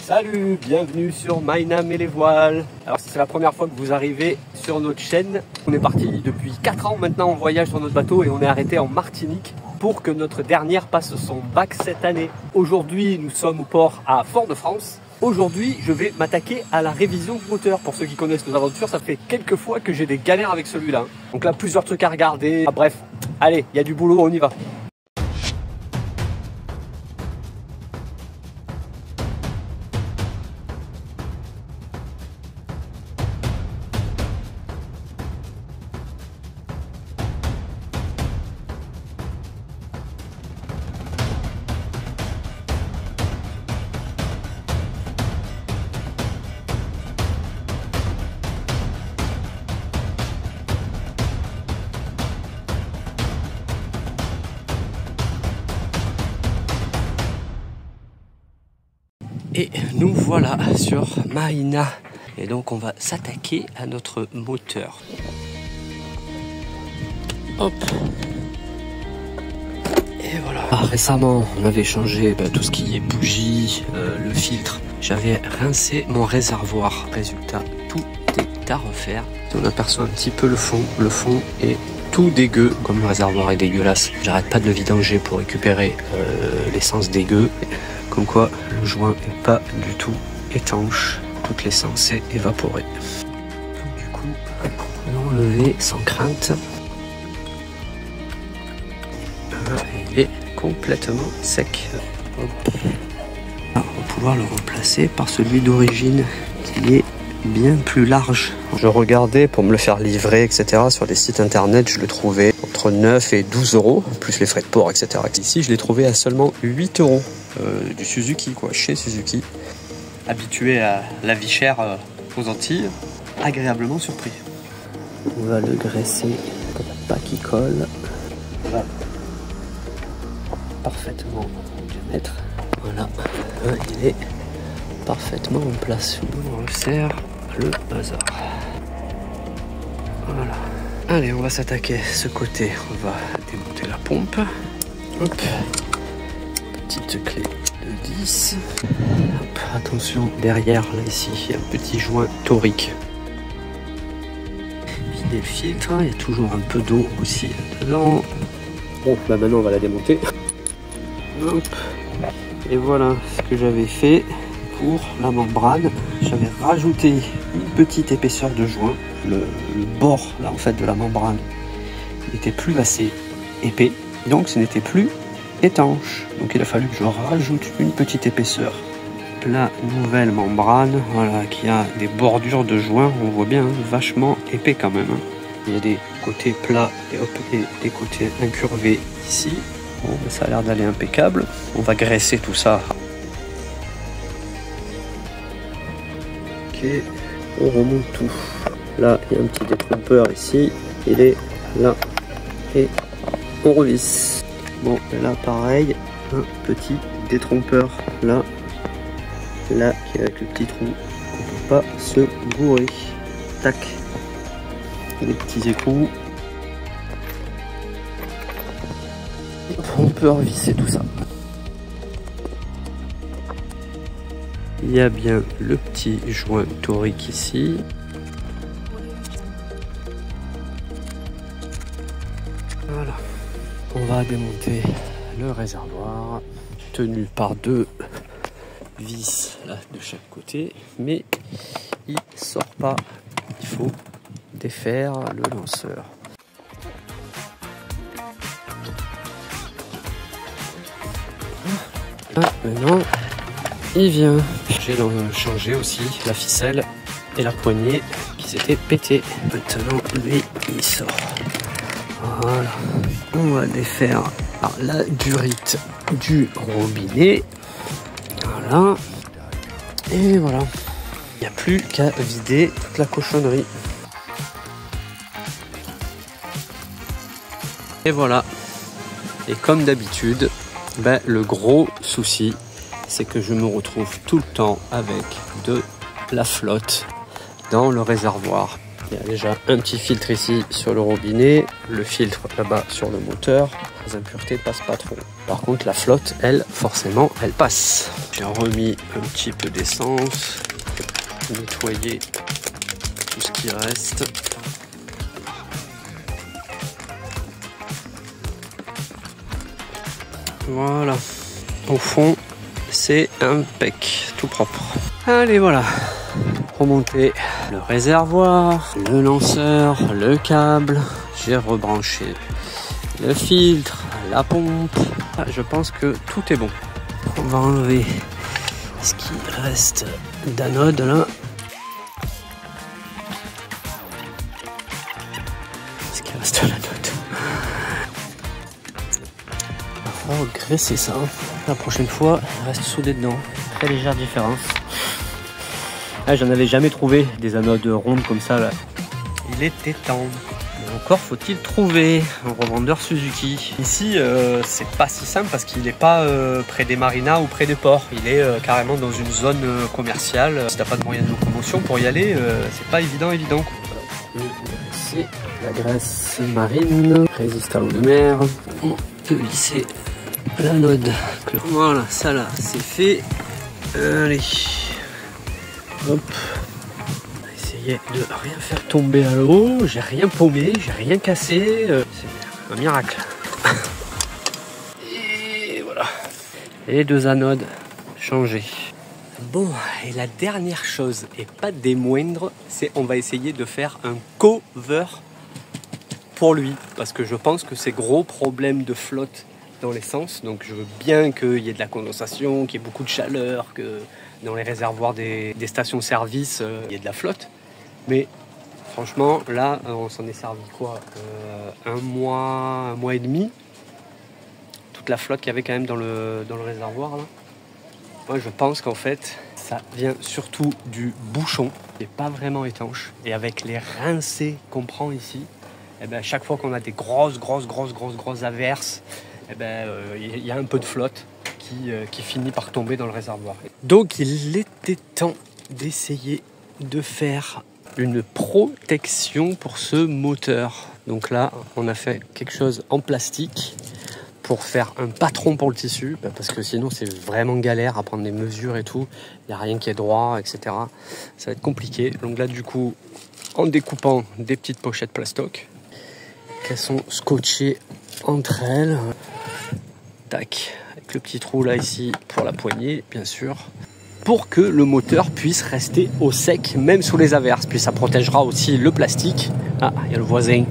Salut, bienvenue sur Mynam et les voiles. Alors si c'est la première fois que vous arrivez sur notre chaîne, on est parti depuis 4 ans maintenant en voyage sur notre bateau et on est arrêté en Martinique pour que notre dernière passe son bac cette année. Aujourd'hui, nous sommes au port à Fort-de-France. Aujourd'hui, je vais m'attaquer à la révision de moteur. Pour ceux qui connaissent nos aventures, ça fait quelques fois que j'ai des galères avec celui-là. Donc là, plusieurs trucs à regarder. Ah, bref, allez, il y a du boulot, on y va. Et nous voilà sur Marina. Et donc on va s'attaquer à notre moteur. Hop. Et voilà. Récemment, on avait changé tout ce qui est bougie, le filtre. J'avais rincé mon réservoir. Résultat, tout est à refaire. On aperçoit un petit peu le fond. Le fond est tout dégueu. Comme le réservoir est dégueulasse, j'arrête pas de le vidanger pour récupérer l'essence dégueu. Comme quoi, le joint n'est pas du tout étanche. Toute l'essence est évaporée. Donc, du coup, l'enlever sans crainte. Il est complètement sec. Hop. On va pouvoir le remplacer par celui d'origine qui est bien plus large. Je regardais pour me le faire livrer, etc. Sur des sites internet, je le trouvais entre 9 et 12 euros, plus les frais de port, etc. Ici, je l'ai trouvé à seulement 8 euros. Du Suzuki, quoi, chez Suzuki. Habitué à la vie chère aux Antilles, agréablement surpris. On va le graisser pour pas qu'il colle. Voilà. Parfaitement au diamètre. Voilà, il est parfaitement en place. On resserre le bazar. Voilà. Allez, on va s'attaquer ce côté. On va démonter la pompe. Hop. Petite clé de 10. Hop, attention, derrière, là, ici, il y a un petit joint torique. Vider le filtre, il y a toujours un peu d'eau aussi dedans. Bon, là maintenant, on va la démonter. Hop. Et voilà ce que j'avais fait pour la membrane. J'avais rajouté une petite épaisseur de joint. Le bord, là, en fait, de la membrane n'était plus assez épais. Donc, ce n'était plus étanche, donc il a fallu que je rajoute une petite épaisseur. La nouvelle membrane, voilà, qui a des bordures de joints, on voit bien, vachement épais quand même. Il y a des côtés plats et, hop, et des côtés incurvés ici. Bon, ben, ça a l'air d'aller impeccable. On va graisser tout ça. Ok, on remonte tout. Là, il y a un petit détrompeur ici, il est là et on revisse. Bon, là pareil, un petit détrompeur là, qui est avec le petit trou, on peut pas se gourer. Tac, les petits écrous. On peut revisser tout ça. Il y a bien le petit joint torique ici. Voilà. On va démonter le réservoir tenu par 2 vis là, de chaque côté, mais il sort pas. Il faut défaire le lanceur. Ah, maintenant, il vient. J'ai changé aussi la ficelle et la poignée qui s'était pétée. Maintenant, lui, il sort. Voilà, on va défaire la durite du robinet. Voilà, et voilà. Il n'y a plus qu'à vider toute la cochonnerie. Et voilà. Et comme d'habitude, ben, le gros souci, c'est que je me retrouve tout le temps avec de la flotte dans le réservoir. Il y a déjà un petit filtre ici sur le robinet, le filtre là-bas sur le moteur. Les impuretés passent pas trop. Par contre, la flotte, elle, forcément, elle passe. J'ai remis un petit peu d'essence, nettoyer tout ce qui reste. Voilà. Au fond, c'est impec, tout propre. Allez, voilà. Remonter le réservoir, le lanceur, le câble. J'ai rebranché le filtre, la pompe. Ah, je pense que tout est bon. On va enlever ce qui reste d'anode là. Ce qui reste d'anode. Il va falloir graisser ça. La prochaine fois, il reste soudé dedans. Très légère différence. Ah, j'en avais jamais trouvé des anodes rondes comme ça là. Il était temps. Mais encore faut-il trouver un revendeur Suzuki. Ici, c'est pas si simple parce qu'il n'est pas près des marinas ou près des ports. Il est carrément dans une zone commerciale. Si t'as pas de moyens de locomotion pour y aller, c'est pas évident. C'est la graisse marine, résistant à l'eau de mer. On peut lisser l'anode. Voilà, ça là, c'est fait. Allez. Hop, on va essayer de rien faire tomber à l'eau. J'ai rien paumé, j'ai rien cassé. C'est un miracle. Et voilà. Les deux anodes changées. Bon, et la dernière chose, et pas des moindres, c'est on va essayer de faire un cover pour lui. Parce que je pense que c'est gros problème de flotte dans l'essence. Donc je veux bien qu'il y ait de la condensation, qu'il y ait beaucoup de chaleur, que dans les réservoirs des stations-service, il y ait de la flotte. Mais franchement, là, on s'en est servi quoi, un mois et demi. Toute la flotte qu'il y avait quand même dans le réservoir là. Moi, je pense qu'en fait, ça vient surtout du bouchon. Il n'est pas vraiment étanche. Et avec les rincées qu'on prend ici, eh ben, chaque fois qu'on a des grosses averses, eh ben, y a un peu de flotte qui finit par tomber dans le réservoir. Donc il était temps d'essayer de faire une protection pour ce moteur. Donc là, on a fait quelque chose en plastique pour faire un patron pour le tissu, parce que sinon c'est vraiment galère à prendre des mesures et tout. Il n'y a rien qui est droit, etc. Ça va être compliqué. Donc là, du coup, en découpant des petites pochettes plastoc, qu'elles sont scotchées entre elles. Tac, avec le petit trou là ici pour la poignée, bien sûr, pour que le moteur puisse rester au sec, même sous les averses. Puis ça protégera aussi le plastique. Ah, il y a le voisin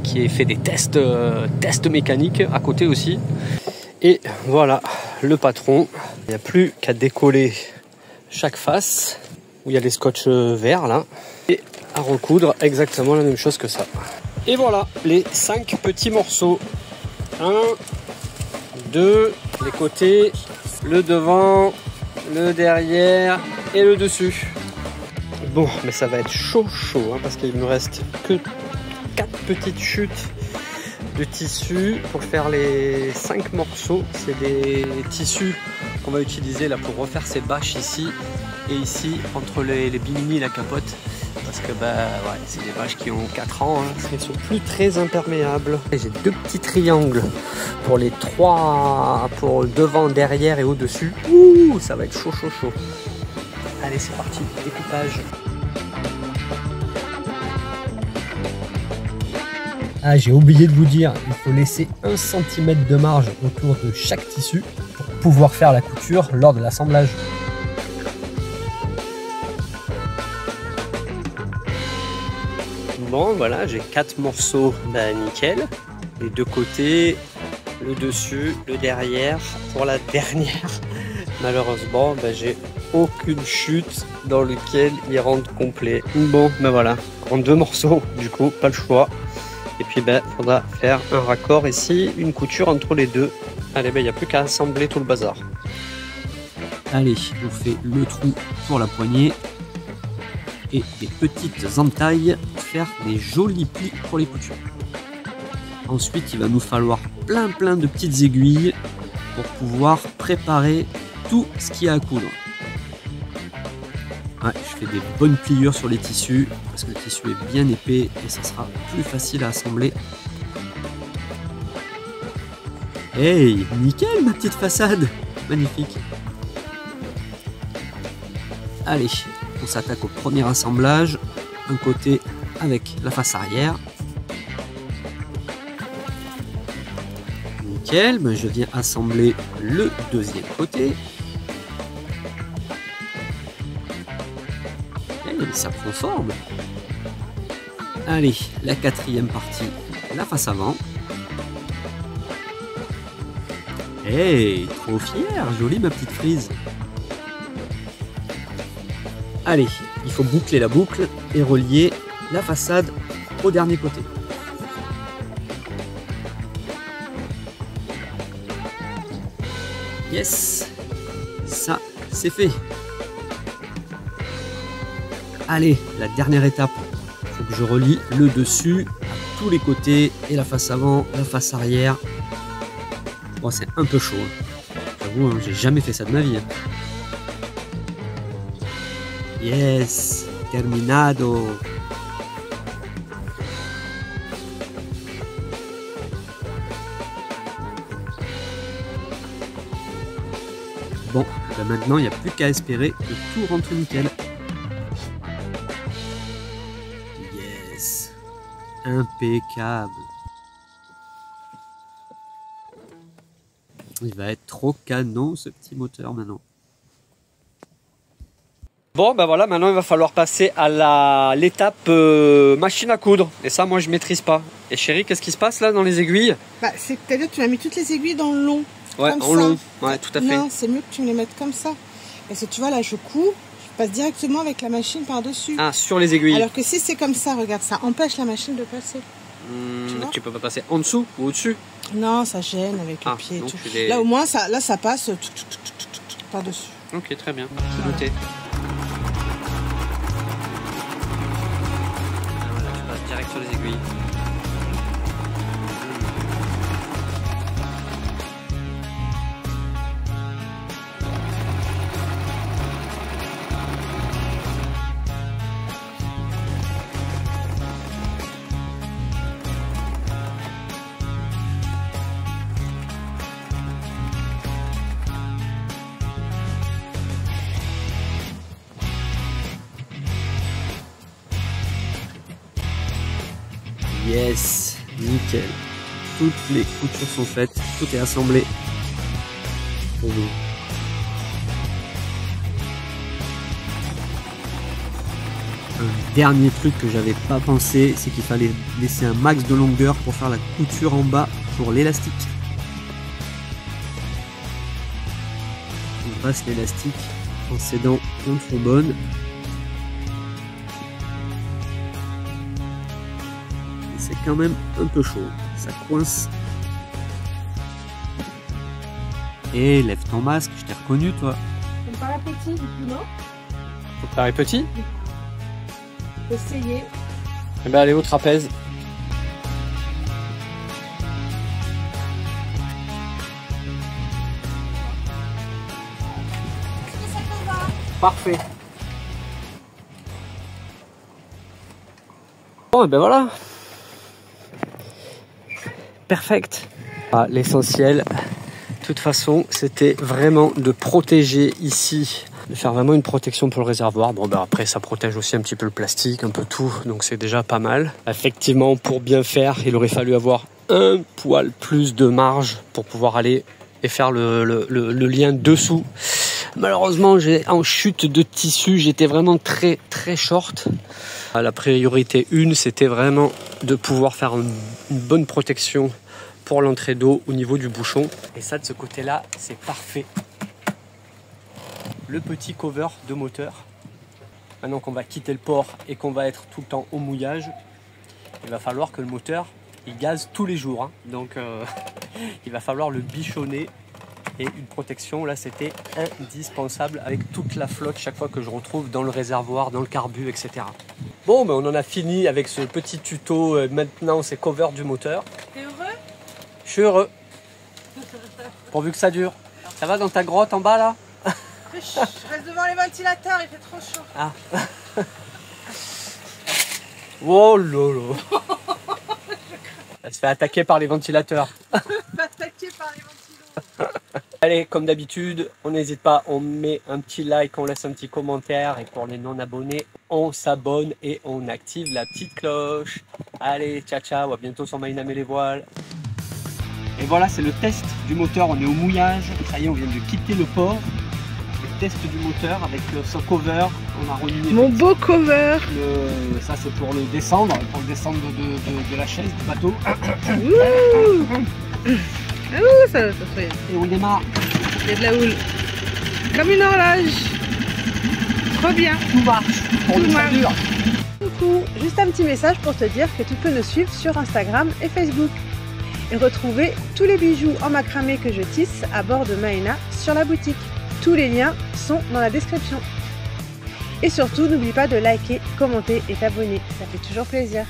qui a fait des tests mécaniques à côté aussi. Et voilà le patron. Il n'y a plus qu'à décoller chaque face, où il y a les scotch verts là, et à recoudre exactement la même chose que ça. Et voilà les 5 petits morceaux. 1, 2, les côtés, le devant, le derrière et le dessus. Bon, mais ça va être chaud hein, parce qu'il me reste que 4 petites chutes de tissu pour faire les 5 morceaux. C'est des tissus qu'on va utiliser là pour refaire ces bâches ici et ici entre les bimini et la capote. Parce que ouais, c'est des vaches qui ont 4 ans, hein. Elles sont plus très imperméables. J'ai 2 petits triangles pour les 3, pour le devant, derrière et au-dessus. Ouh, ça va être chaud. Allez, c'est parti, découpage. Ah, j'ai oublié de vous dire, il faut laisser 1 cm de marge autour de chaque tissu pour pouvoir faire la couture lors de l'assemblage. Bon, voilà, j'ai 4 morceaux, nickel. Les 2 côtés, le dessus, le derrière. Pour la dernière, malheureusement, j'ai aucune chute dans lequel il rentre complet. Bon, voilà, en 2 morceaux, du coup, pas le choix. Et puis, faudra faire un raccord ici, une couture entre les deux. Allez, il n'y a plus qu'à assembler tout le bazar. Allez, on fait le trou pour la poignée. Et des petites entailles pour faire des jolis plis pour les coutures. Ensuite, il va nous falloir plein de petites aiguilles pour pouvoir préparer tout ce qu'il y a à coudre. Ouais, je fais des bonnes pliures sur les tissus parce que le tissu est bien épais et ça sera plus facile à assembler. Hey, nickel ma petite façade, magnifique. Allez, on s'attaque au premier assemblage, un côté avec la face arrière. Nickel, ben je viens assembler le deuxième côté. Ça prend forme. Allez, la quatrième partie, la face avant. Hey, trop fier, jolie ma petite frise. Allez, il faut boucler la boucle et relier la façade au dernier côté. Yes, ça c'est fait. Allez, la dernière étape, il faut que je relie le dessus à tous les côtés et la face avant, la face arrière. Bon, c'est un peu chaud, hein. J'avoue, hein, j'ai jamais fait ça de ma vie. Hein. Yes, terminado. Bon, ben maintenant il n'y a plus qu'à espérer que tout rentre nickel. Yes, impeccable. Il va être trop canon ce petit moteur maintenant. Bon ben voilà, maintenant il va falloir passer à l'étape machine à coudre. Et ça moi je maîtrise pas. Et chérie, qu'est-ce qui se passe là dans les aiguilles? Bah c'est-à-dire que tu as mis toutes les aiguilles dans le long. Ouais, en long, ouais, tout à fait. Non, c'est mieux que tu me les mettes comme ça. Parce que tu vois là je couds, je passe directement avec la machine par-dessus. Ah, sur les aiguilles. Alors que si c'est comme ça, regarde, ça empêche la machine de passer. Tu peux pas passer en dessous ou au-dessus? Non, ça gêne avec le pied. Donc Tout. Là au moins ça passe par-dessus. Ok, très bien, c'est noté. Voilà, tu passes direct sur les aiguilles. Yes, nickel. Toutes les coutures sont faites, tout est assemblé pour vous. Un dernier truc que j'avais pas pensé, c'est qu'il fallait laisser un max de longueur pour faire la couture en bas pour l'élastique. On passe l'élastique en s'aidant une trombone. C'est quand même un peu chaud, ça coince. Et lève ton masque, je t'ai reconnu toi. Ça me paraît petit du coup, non? Ça te paraît petit? Essayer. Eh ben allez au trapèze. Parfait. Bon, et ben voilà. Perfect. Ah, l'essentiel, de toute façon, c'était vraiment de protéger ici, de faire vraiment une protection pour le réservoir. Bon, ben après, ça protège aussi un petit peu le plastique, un peu tout, donc c'est déjà pas mal. Effectivement, pour bien faire, il aurait fallu avoir un poil plus de marge pour pouvoir aller et faire le lien dessous. Malheureusement, j'ai en chute de tissu, j'étais vraiment très short. La priorité 1, c'était vraiment de pouvoir faire une bonne protection pour l'entrée d'eau au niveau du bouchon. Et ça, de ce côté-là, c'est parfait. Le petit cover de moteur. Maintenant qu'on va quitter le port et qu'on va être tout le temps au mouillage, il va falloir que le moteur, il gaze tous les jours. Hein. Donc, il va falloir le bichonner. Et une protection, là, c'était indispensable avec toute la flotte chaque fois que je retrouve dans le réservoir, dans le carbu, etc. Bon, ben, on en a fini avec ce petit tuto. Maintenant, c'est cover du moteur. T'es heureux? Je suis heureux. Pourvu que ça dure. Ça va dans ta grotte en bas, là? Je reste devant les ventilateurs, il fait trop chaud. Ah. Oh lolo. Elle se fait attaquer par les ventilateurs. Attaqué par les ventilateurs. Allez, comme d'habitude, on n'hésite pas, on met un petit like, on laisse un petit commentaire. Et pour les non-abonnés, on s'abonne et on active la petite cloche. Allez, ciao ciao, à bientôt sur Maïnam et les voiles. Et voilà, c'est le test du moteur, on est au mouillage. Ça y est, on vient de quitter le port. Le test du moteur avec son cover. On a remis Mon beau cover. ça c'est pour le descendre de la chaise du bateau. Ça fait. Et on démarre. Il y a de la houle. Comme une horloge. Trop bien. Tout marche. Pour le salut. Coucou, juste un petit message pour te dire que tu peux nous suivre sur Instagram et Facebook. Et retrouver tous les bijoux en macramé que je tisse à bord de Maïna sur la boutique. Tous les liens sont dans la description. Et surtout, n'oublie pas de liker, commenter et t'abonner. Ça fait toujours plaisir.